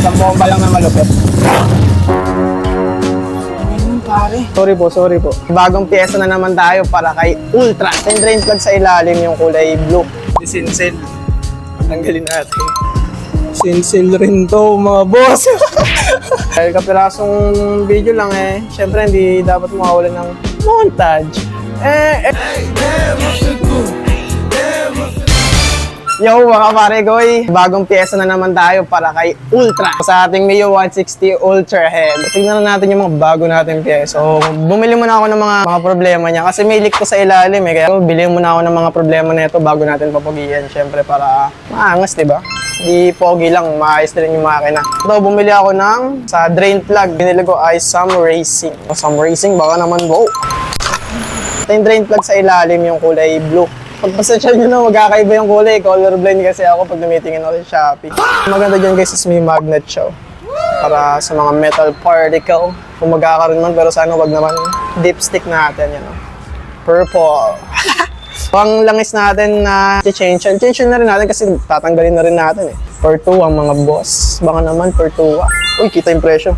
Isang bomba lang na malupit. Pare. Sorry po. Bagong pyesa na naman tayo para kay Ultra. Yung drain plug sa ilalim, yung kulay blue. Sincel. Tanggalin natin. Sincel rin to, mga boss. Dahil kapirasong video lang syempre hindi dapat mawala ng montage. Yo mga pare goy, bagong pyesa na naman tayo para kay Ultra sa ating Mio 160 Ultra Head. Tingnan na natin yung mga bago natin pyesa. So, bumili muna ako ng mga problema niya kasi may leak ko sa ilalim kaya bilhin muna ako ng mga problema nito bago natin papugian. Syempre para maangas, 'di ba? Di pogi lang, maayos din yung makina. Ito, bumili ako ng sa drain plug. Binili ko ay Some Racing. Some Racing, baka naman wow. Ito yung drain plug sa ilalim, yung kulay blue. Pagpasensya nyo na, magkakaiba yung kulay. Colorblind kasi ako pag namitingin ako sa Shopee. Maganda dyan guys is may magnet siya. Para sa mga metal particle. Kung magkakaroon man, pero sana wag naman dipstick natin. Yan, purple. Ang langis natin na change na rin natin kasi tatanggalin na rin natin Per 2 ang mga boss. Baka naman per 2. Uy, kita yung presyo.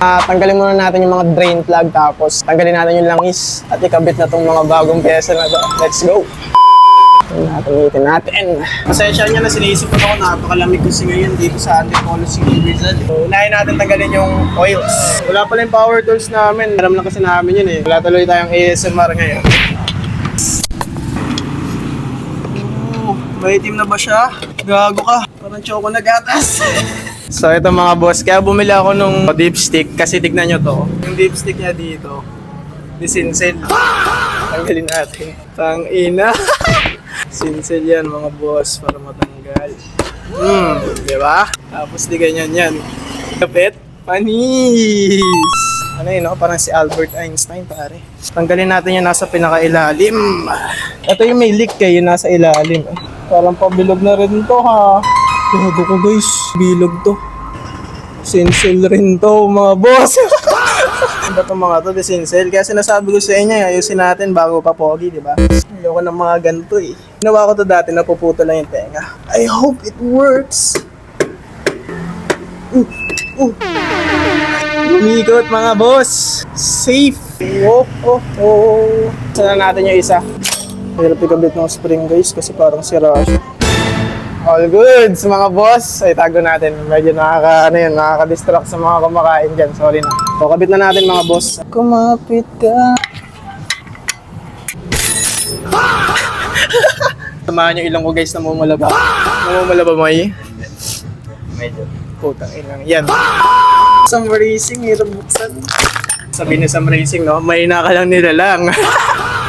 Tanggalin muna natin yung mga drain plug tapos tanggalin natin yung langis at ikabit na tong mga bagong pyesa na to. Let's go! Ulitin natin. Pasensya nyo na sinisip ko ako, napakalamig kasi ngayon dito sa Antipolo City, Rizal. So, unahin natin tanggalin yung oils. Wala pala yung power tools namin. Alam lang kasi namin yun Wala tuloy tayong ASMR ngayon. Maitim na ba siya? Gago ka. Parang choco na gatas. So ito mga boss, kaya bumili ako nung dipstick kasi tignan nyo to. Yung dipstick niya dito, sincel. Tanggalin natin. Tangina. Sincel yan mga boss para matanggal. Diba? Tapos di ganyan yan. Kapit. Panis. Ano yun, parang si Albert Einstein pare. Tanggalin natin yung nasa pinakailalim. Ito yung may leak yung nasa ilalim. Parang pabilog na rin to ha. Gago ko guys, bilog to. Sincel rin to mga boss. Ano itong mga to, sincel? Kaya sinasabi ko sa inyo, ayusin natin bago pa pogi, di ba? Ayoko ng mga ganito Ginawa ko to dati, napuputo lang yung tenga. I hope it works. Umikot mga boss. Safe. Sana natin yung isa. Hirap ikabit ng spring guys kasi parang sira siya. All goods mga boss. Ay tago natin. Medyo nakaka-distract sa mga kumakain dyan. Sorry na. So kabit na natin mga boss. Kumapit ka. Samahan nyo ilang ko guys na mumalaba. Mumalaba mo Medyo. Putang ilang. Yan. Some Racing, hirap buksan. Sabi ni Some Racing, no? May naka lang nila lang.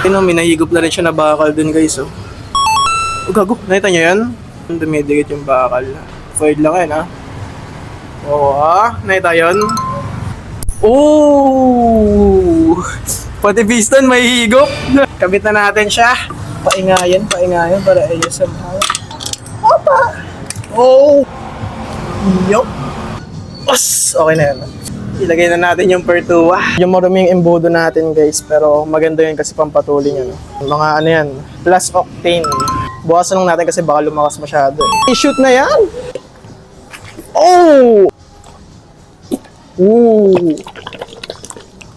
May nahigop na rin siya na bakal dun guys, Oh, gago. Nakita nyo yan? Dumidikit yung bakal. Void lang yan, ha? Oo, nakita yun? Oh! Pati piston may higop. Kabit na natin siya. Paingayan para ayos ang hawak. Opa! Oh! Yup! Os! Okay na yan. Ilagay na natin yung pertua. Yung maruming embudo natin guys, pero maganda yun kasi pampatuloy yan. Mga ano yan, plus octane. Bukasan lang natin kasi baka lumakas masyado. I-shoot na yan! Oh! Ooh!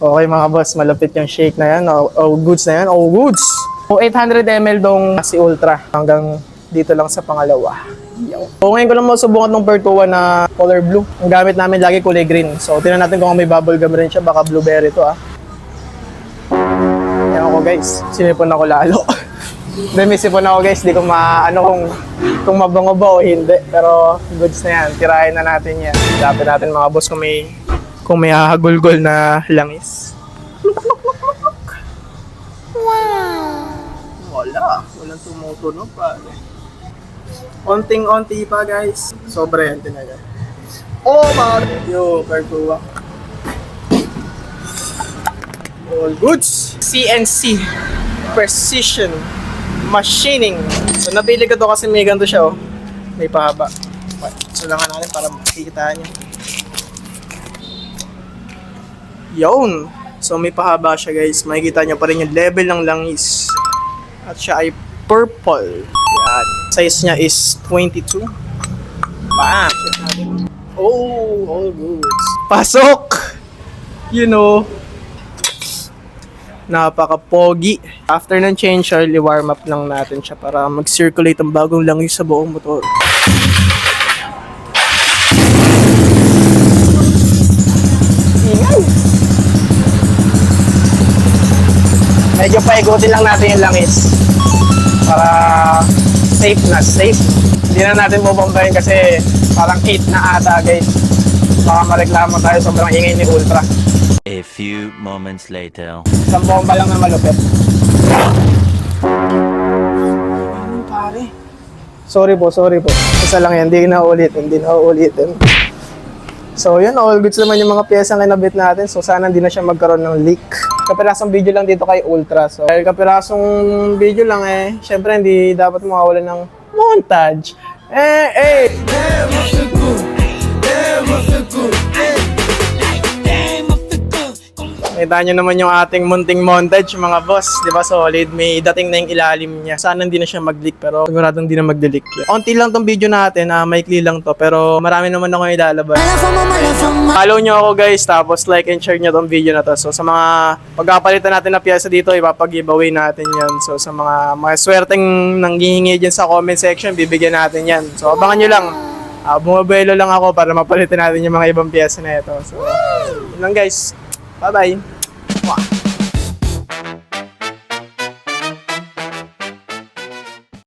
Okay mga boss, malapit yung shake na yan. Oh goods na yan, oh goods! So 800 ml dong si Ultra. Hanggang dito lang sa pangalawa. So ngayon ko lang masubukan ng Pertua na color blue. Ang gamit namin lagi kulay green. So tingnan natin kung may bubble gum rin siya. Baka blueberry to Yan ako guys. Sinipon ako lalo. May sipon ako guys. Di ko maano kung mabango ba o hindi. Pero goods na yan. Tirahin na natin yan. Dapat natin mga boss kung may hahagulgol na langis. Wow! Walang tumutunog pa. Onting-onti pa guys. Sobra yan tinaga. Oh my God! Yo, Pertua. All goods. CNC. Precision. Machining. So napili ko to kasi may ganito siya May pahaba. So lang natin para makikita nyo. Yun. So may pahaba siya guys. Makikita nyo pa rin yung level ng langis. At siya ay purple. Yan. Size niya is 22. Bam! Oh, all goods. Pasok! You know, napaka-pogi. After ng change oil, i-warm up lang natin siya para mag-circulate ang bagong langis sa buong motor. Ingay! Medyo paigutin lang natin yung langis para safe na safe. Hindi na natin bubombahin kasi parang 8 na ata guys. Baka mareklamo tayo, sobrang ingay ni Ultra. A few moments later. Isang bomba lang na malupit. Ano pare? Sorry po. Isa lang yan, hindi na uulitin. So yun, all goods naman yung mga piyesang kinabit natin. So sana hindi na siya magkaroon ng leak. Kapirasong video lang dito kay Ultra. So dahil kapirasong video lang syempre hindi dapat mawawala ng montage. Nakita nyo naman yung ating munting montage mga boss, di ba solid? May dating na yung ilalim niya. Sana hindi na siya mag-leak pero siguradong hindi na mag-leak yun. Konti lang tong video natin, maikli lang to pero marami naman ako ilalabas. Follow nyo ako guys, tapos like and share nyo tong video na to. So sa mga pagkapalitan natin na piyesa dito, ipapag-giveaway natin yan. So sa mga swerteng nanghihingi dyan sa comment section, bibigyan natin yan. So abangan nyo lang. Bumabelo lang ako para mapalitan natin yung mga ibang piyesa na ito. So yun lang guys. Bye-bye!